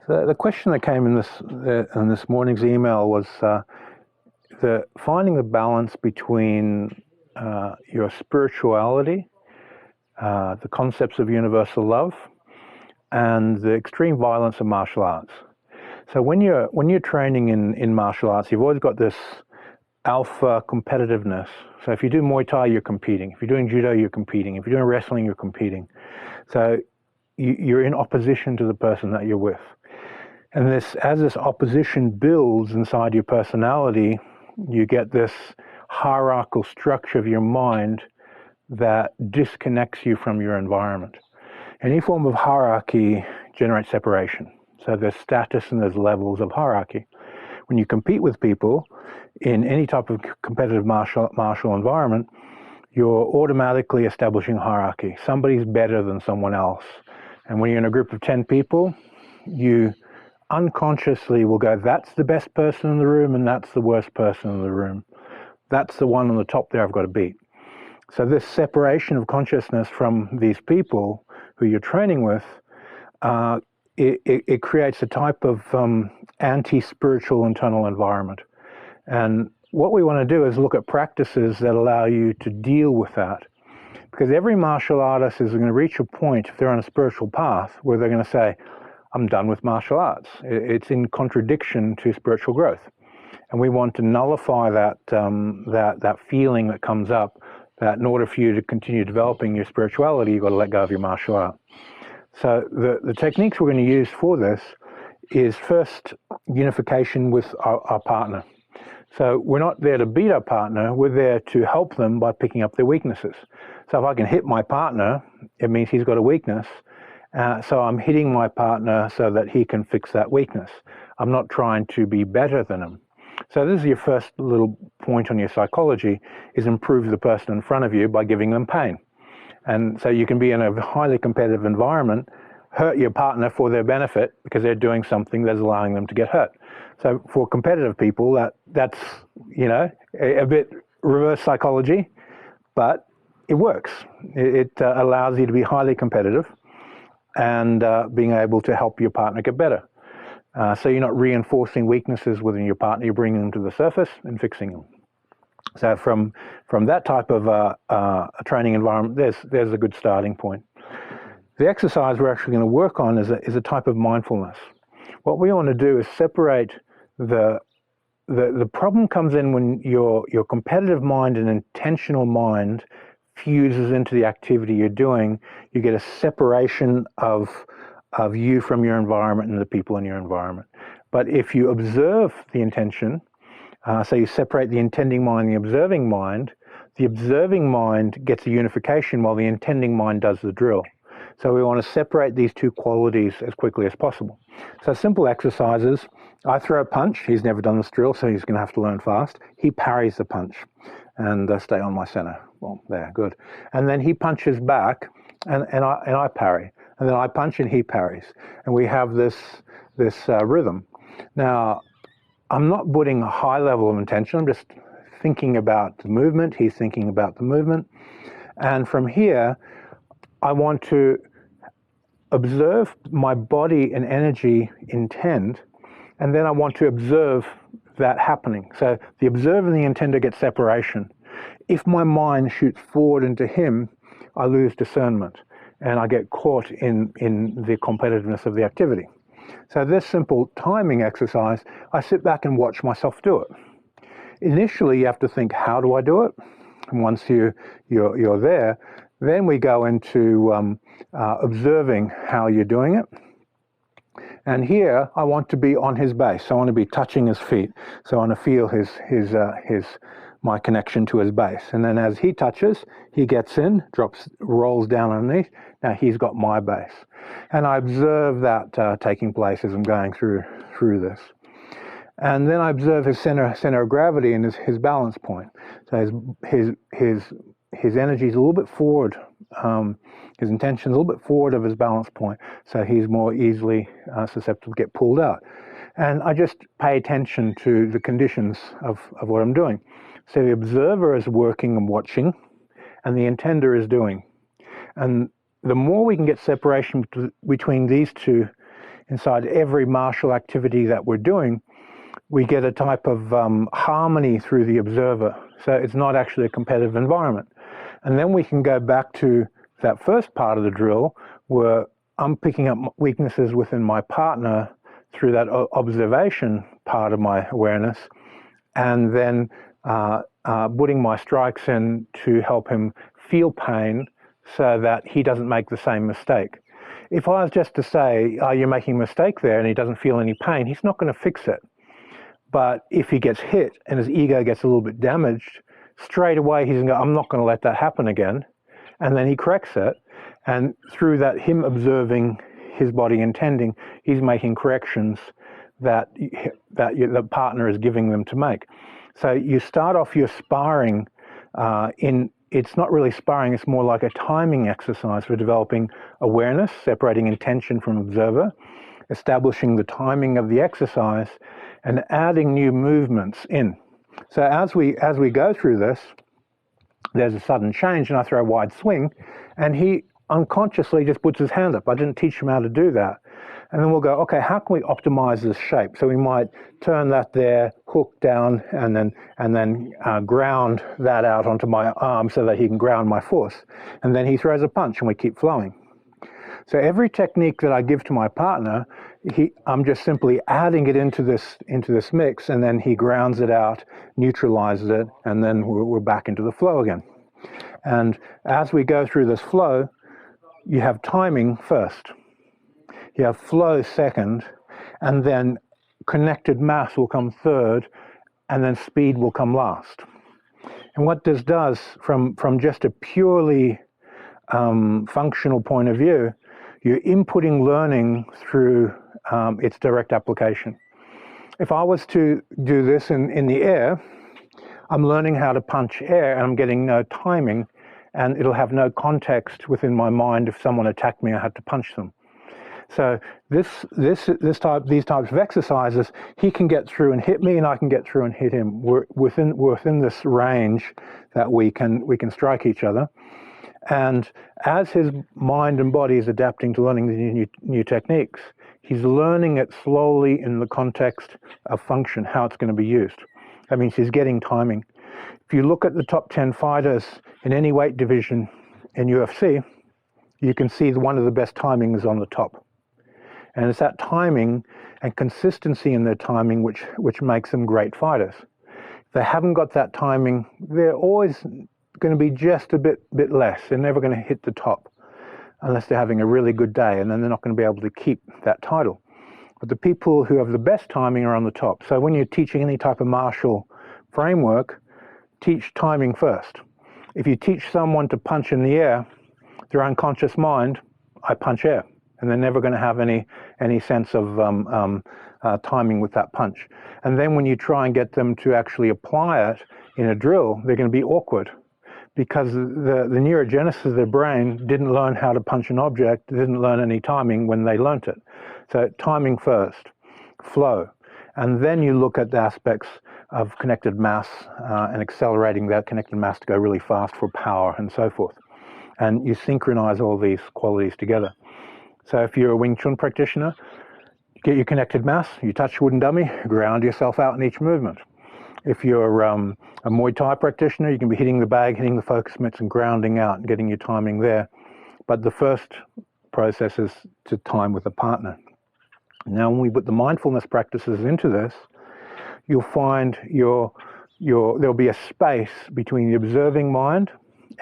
So the question that came in this morning's email was the finding the balance between your spirituality, the concepts of universal love, and the extreme violence of martial arts. So when you're training in martial arts, you've always got this alpha competitiveness. So if you do Muay Thai, you're competing. If you're doing judo, you're competing. If you're doing wrestling, you're competing. So you're in opposition to the person that you're with. And as this opposition builds inside your personality, you get this hierarchical structure of your mind that disconnects you from your environment. Any form of hierarchy generates separation. So there's status and there's levels of hierarchy. When you compete with people in any type of competitive martial environment, you're automatically establishing hierarchy. Somebody's better than someone else. And when you're in a group of 10 people, you unconsciously will go, that's the best person in the room and that's the worst person in the room. That's the one on the top there I've got to beat. So this separation of consciousness from these people who you're training with, it creates a type of anti-spiritual internal environment. And what we want to do is look at practices that allow you to deal with that. Because every martial artist is going to reach a point, if they're on a spiritual path, where they're going to say, I'm done with martial arts. It's in contradiction to spiritual growth. And we want to nullify that feeling that comes up, that in order for you to continue developing your spirituality, you've got to let go of your martial art. So the techniques we're going to use for this is first unification with our partner. So we're not there to beat our partner, we're there to help them by picking up their weaknesses. So if I can hit my partner, it means he's got a weakness. So I'm hitting my partner so that he can fix that weakness. I'm not trying to be better than him. So this is your first little point on your psychology, is improve the person in front of you by giving them pain. And so you can be in a highly competitive environment, hurt your partner for their benefit because they're doing something that's allowing them to get hurt. So for competitive people, that's a bit reverse psychology, but it works. It allows you to be highly competitive and being able to help your partner get better. So you're not reinforcing weaknesses within your partner, you're bringing them to the surface and fixing them. So from that type of a training environment, there's a good starting point. The exercise we're actually going to work on is a type of mindfulness. What we want to do is separate the problem comes in when your competitive mind and intentional mind fuses into the activity you're doing. You get a separation of you from your environment and the people in your environment. But if you observe the intention, so you separate the intending mind and the observing mind gets a unification while the intending mind does the drill. So we want to separate these two qualities as quickly as possible. So simple exercises. I throw a punch. He's never done this drill, so he's going to have to learn fast. He parries the punch and stay on my center. Well, there, good. And then he punches back and I parry. And then I punch and he parries. And we have this rhythm. Now, I'm not putting a high level of intention. I'm just thinking about the movement. He's thinking about the movement. And from here, I want to observe my body and energy intend, and then I want to observe that happening. So the observer and the intender get separation. If my mind shoots forward into him, I lose discernment, and I get caught in the competitiveness of the activity. So this simple timing exercise, I sit back and watch myself do it. Initially, you have to think, how do I do it? And once you're there, then we go into observing how you're doing it. And here, I want to be on his base. So I want to be touching his feet. So I want to feel my connection to his base. And then as he touches, he gets in, rolls down underneath. Now he's got my base. And I observe that taking place as I'm going through this. And then I observe his center of gravity and his balance point. So his energy is a little bit forward. His intention is a little bit forward of his balance point. So he's more easily susceptible to get pulled out. And I just pay attention to the conditions of what I'm doing. So the observer is working and watching, and the intender is doing. And the more we can get separation between these two inside every martial activity that we're doing, we get a type of harmony through the observer. So it's not actually a competitive environment. And then we can go back to that first part of the drill where I'm picking up weaknesses within my partner through that observation part of my awareness, and then putting my strikes in to help him feel pain so that he doesn't make the same mistake. If I was just to say, oh, you're making a mistake there, and he doesn't feel any pain, he's not going to fix it. But if he gets hit and his ego gets a little bit damaged, straight away he's going to go, I'm not going to let that happen again. And then he corrects it. And through that, him observing his body intending, he's making corrections that the partner is giving them to make. So you start off your sparring it's not really sparring, it's more like a timing exercise for developing awareness, separating intention from observer, establishing the timing of the exercise, and adding new movements in. So as we go through this, there's a sudden change, and I throw a wide swing, and he unconsciously just puts his hand up. I didn't teach him how to do that. And then we'll go, okay, how can we optimize this shape? So we might turn that there, hook down, and then ground that out onto my arm so that he can ground my force. And then he throws a punch, and we keep flowing. So every technique that I give to my partner, I'm just simply adding it into this mix, and then he grounds it out, neutralizes it, and then we're back into the flow again. And as we go through this flow, you have timing first. You have flow second, and then connected mass will come third, and then speed will come last. And what this does, from just a purely functional point of view, you're inputting learning through its direct application. If I was to do this in the air, I'm learning how to punch air, and I'm getting no timing, and it'll have no context within my mind if someone attacked me, I had to punch them. So these types of exercises, he can get through and hit me, and I can get through and hit him. We're within this range that we can strike each other. And as his mind and body is adapting to learning the new techniques, he's learning it slowly in the context of function, how it's going to be used. That means he's getting timing. If you look at the top 10 fighters in any weight division in UFC, you can see one of the best timings on the top. And it's that timing and consistency in their timing which makes them great fighters. If they haven't got that timing, they're always going to be just a bit less. They're never going to hit the top unless they're having a really good day, and then they're not going to be able to keep that title. But the people who have the best timing are on the top. So when you're teaching any type of martial framework, teach timing first. If you teach someone to punch in the air, their unconscious mind, I punch air. And they're never going to have any sense of timing with that punch. And then when you try and get them to actually apply it in a drill, they're going to be awkward because the neurogenesis of their brain didn't learn how to punch an object, didn't learn any timing when they learnt it. So timing first, flow. And then you look at the aspects of connected mass and accelerating that connected mass to go really fast for power and so forth. And you synchronize all these qualities together. So if you're a Wing Chun practitioner, get your connected mass, you touch a wooden dummy, ground yourself out in each movement. If you're a Muay Thai practitioner, you can be hitting the bag, hitting the focus mitts and grounding out and getting your timing there. But the first process is to time with a partner. Now when we put the mindfulness practices into this, you'll find there'll be a space between the observing mind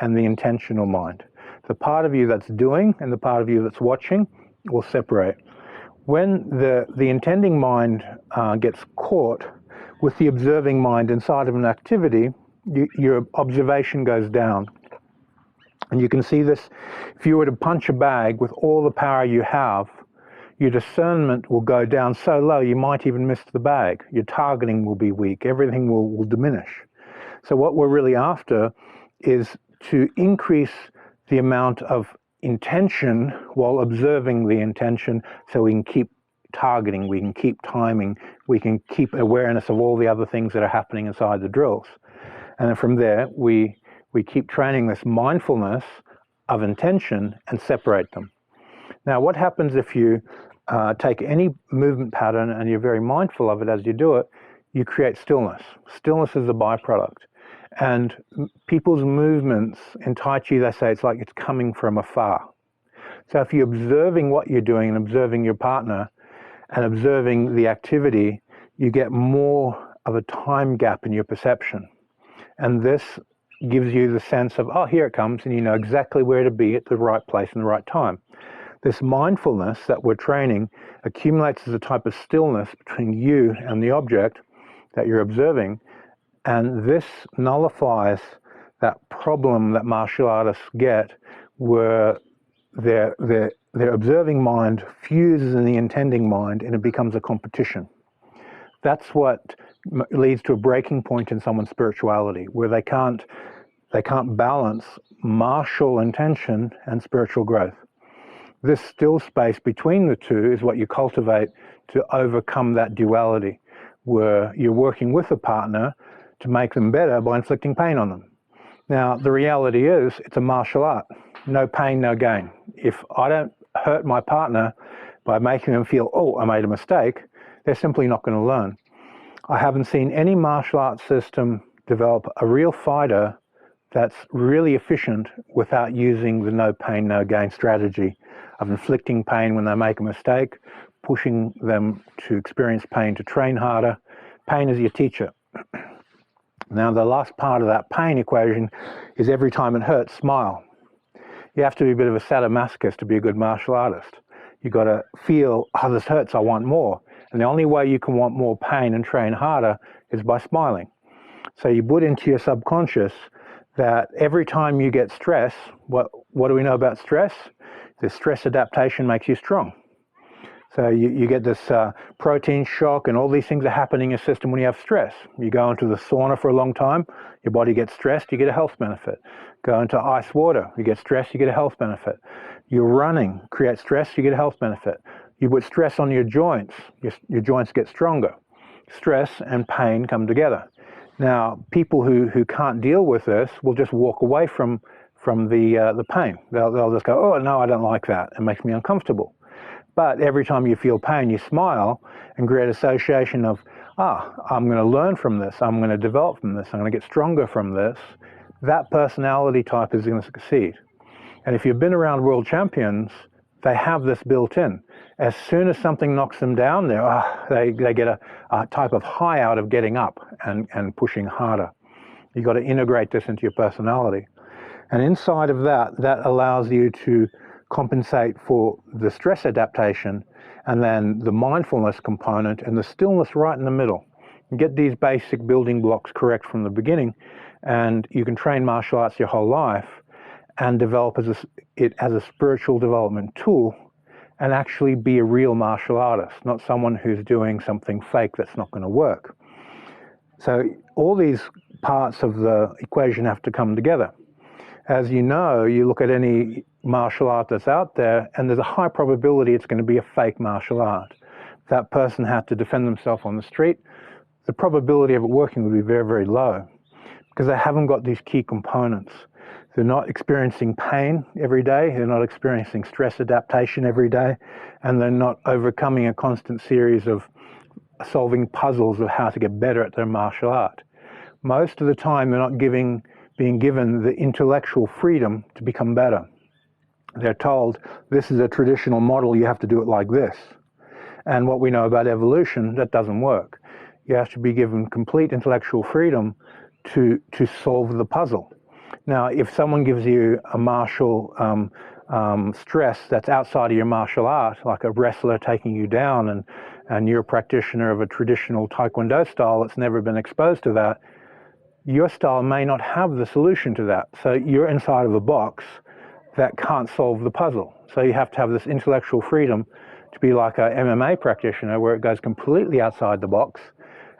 and the intentional mind. The part of you that's doing and the part of you that's watching will separate. When the intending mind gets caught with the observing mind inside of an activity, your observation goes down. And you can see this, if you were to punch a bag with all the power you have, your discernment will go down so low you might even miss the bag. Your targeting will be weak. Everything will diminish. So what we're really after is to increase the amount of intention while observing the intention so we can keep targeting, we can keep timing, we can keep awareness of all the other things that are happening inside the drills. And then from there, we keep training this mindfulness of intention and separate them. Now, what happens if you take any movement pattern and you're very mindful of it as you do it? You create stillness. Stillness is a byproduct. And people's movements in Tai Chi, they say it's like it's coming from afar. So if you're observing what you're doing and observing your partner and observing the activity, you get more of a time gap in your perception. And this gives you the sense of, oh, here it comes, and you know exactly where to be at the right place and the right time. This mindfulness that we're training accumulates as a type of stillness between you and the object that you're observing, and this nullifies that problem that martial artists get where their observing mind fuses in the intending mind and it becomes a competition. That's what leads to a breaking point in someone's spirituality, where they can't balance martial intention and spiritual growth. This still space between the two is what you cultivate to overcome that duality, where you're working with a partner to make them better by inflicting pain on them. Now, the reality is it's a martial art. No pain, no gain. If I don't hurt my partner by making them feel, oh, I made a mistake, they're simply not going to learn. I haven't seen any martial arts system develop a real fighter that's really efficient without using the no pain, no gain strategy of inflicting pain when they make a mistake, pushing them to experience pain to train harder. Pain is your teacher. Now, the last part of that pain equation is every time it hurts, smile. You have to be a bit of a sadomasochist to be a good martial artist. You've got to feel, oh, this hurts, I want more. And the only way you can want more pain and train harder is by smiling. So you put into your subconscious that every time you get stress, what do we know about stress? The stress adaptation makes you strong. So you get this protein shock, and all these things are happening in your system when you have stress. You go into the sauna for a long time, your body gets stressed, you get a health benefit. Go into ice water, you get stressed, you get a health benefit. You're running, create stress, you get a health benefit. You put stress on your joints, your joints get stronger. Stress and pain come together. Now, people who can't deal with this will just walk away from the pain. They'll just go, oh, no, I don't like that. It makes me uncomfortable. But every time you feel pain, you smile and create association of, I'm going to learn from this. I'm going to develop from this. I'm going to get stronger from this. That personality type is going to succeed. And if you've been around world champions, they have this built in. As soon as something knocks them down, they get a type of high out of getting up and pushing harder. You've got to integrate this into your personality. And inside of that allows you to compensate for the stress adaptation and then the mindfulness component and the stillness right in the middle. You get these basic building blocks correct from the beginning, and you can train martial arts your whole life and develop it as a spiritual development tool and actually be a real martial artist, not someone who's doing something fake that's not going to work. So all these parts of the equation have to come together. As you know, you look at any martial art that's out there, and there's a high probability it's going to be a fake martial art. If that person had to defend themselves on the street, the probability of it working would be very, very low because they haven't got these key components. They're not experiencing pain every day, they're not experiencing stress adaptation every day, and they're not overcoming a constant series of solving puzzles of how to get better at their martial art. Most of the time, they're not being given the intellectual freedom to become better. They're told, this is a traditional model, you have to do it like this. And what we know about evolution, that doesn't work. You have to be given complete intellectual freedom to solve the puzzle. Now, if someone gives you a martial stress that's outside of your martial art, like a wrestler taking you down and you're a practitioner of a traditional Taekwondo style that's never been exposed to that, your style may not have the solution to that. So you're inside of a box that can't solve the puzzle. So you have to have this intellectual freedom to be like a MMA practitioner where it goes completely outside the box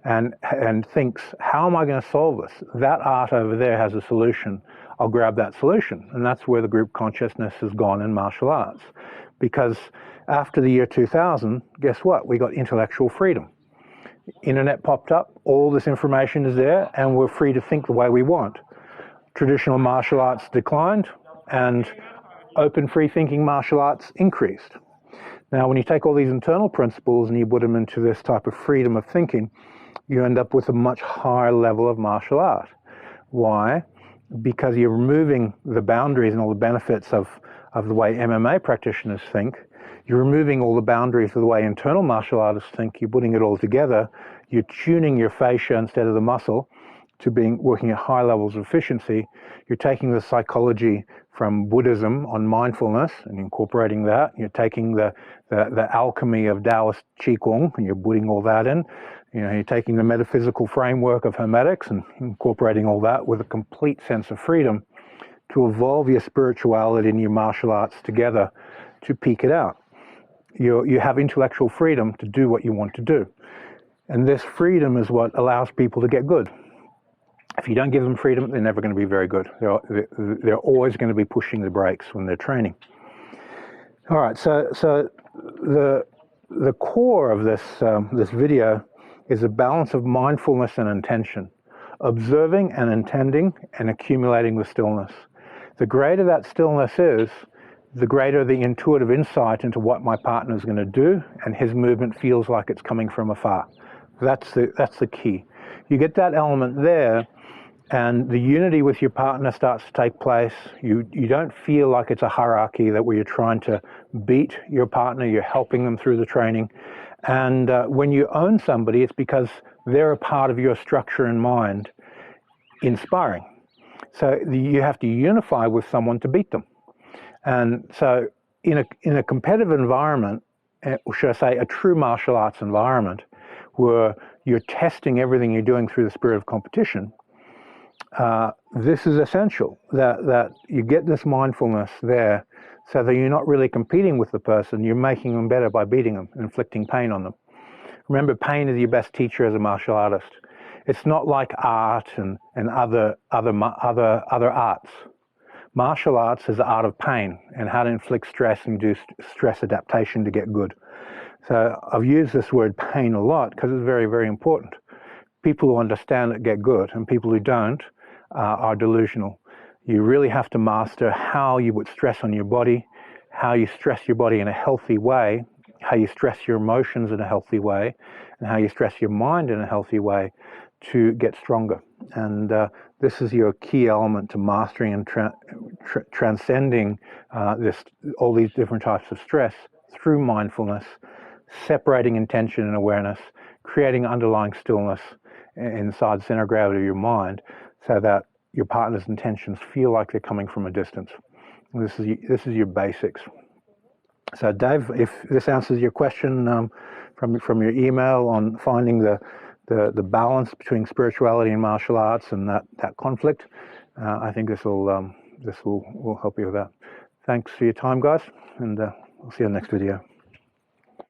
and thinks, how am I going to solve this? That art over there has a solution. I'll grab that solution. And that's where the group consciousness has gone in martial arts. Because after the year 2000, guess what? We got intellectual freedom. Internet popped up, all this information is there, and we're free to think the way we want. Traditional martial arts declined, and open, free-thinking martial arts increased. Now, when you take all these internal principles and you put them into this type of freedom of thinking, you end up with a much higher level of martial art. Why? Because you're removing the boundaries and all the benefits of the way MMA practitioners think. You're removing all the boundaries of the way internal martial artists think. You're putting it all together. You're tuning your fascia instead of the muscle to working at high levels of efficiency. You're taking the psychology from Buddhism on mindfulness and incorporating that. You're taking the alchemy of Taoist Qigong and you're putting all that in. You're taking the metaphysical framework of Hermetics and incorporating all that with a complete sense of freedom to evolve your spirituality and your martial arts together to peak it out. You have intellectual freedom to do what you want to do. And this freedom is what allows people to get good. If you don't give them freedom, they're never going to be very good. They're always going to be pushing the brakes when they're training. All right, so the core of this video is a balance of mindfulness and intention, observing and intending and accumulating the stillness. The greater that stillness is, the greater the intuitive insight into what my partner is going to do, and his movement feels like it's coming from afar. That's the key. You get that element there, and the unity with your partner starts to take place. You don't feel like it's a hierarchy where you're trying to beat your partner, you're helping them through the training. And when you own somebody, it's because they're a part of your structure and mind, inspiring. So you have to unify with someone to beat them. And so in a competitive environment, or should I say a true martial arts environment, where you're testing everything you're doing through the spirit of competition, this is essential, that you get this mindfulness there so that you're not really competing with the person, you're making them better by beating them, inflicting pain on them. Remember, pain is your best teacher as a martial artist. It's not like art and other arts. Martial arts is the art of pain and how to inflict stress and do stress adaptation to get good. So I've used this word pain a lot because it's very, very important. People who understand it get good, and people who don't are delusional. You really have to master how you put stress on your body, how you stress your body in a healthy way, how you stress your emotions in a healthy way, and how you stress your mind in a healthy way to get stronger. And this is your key element to mastering and transcending all these different types of stress through mindfulness, separating intention and awareness, creating underlying stillness inside the center of gravity of your mind, so that your partner's intentions feel like they're coming from a distance. And this is your basics. So Dave, if this answers your question from your email on finding the balance between spirituality and martial arts and that conflict, I think this will help you with that. Thanks for your time, guys, and we'll see you in the next video.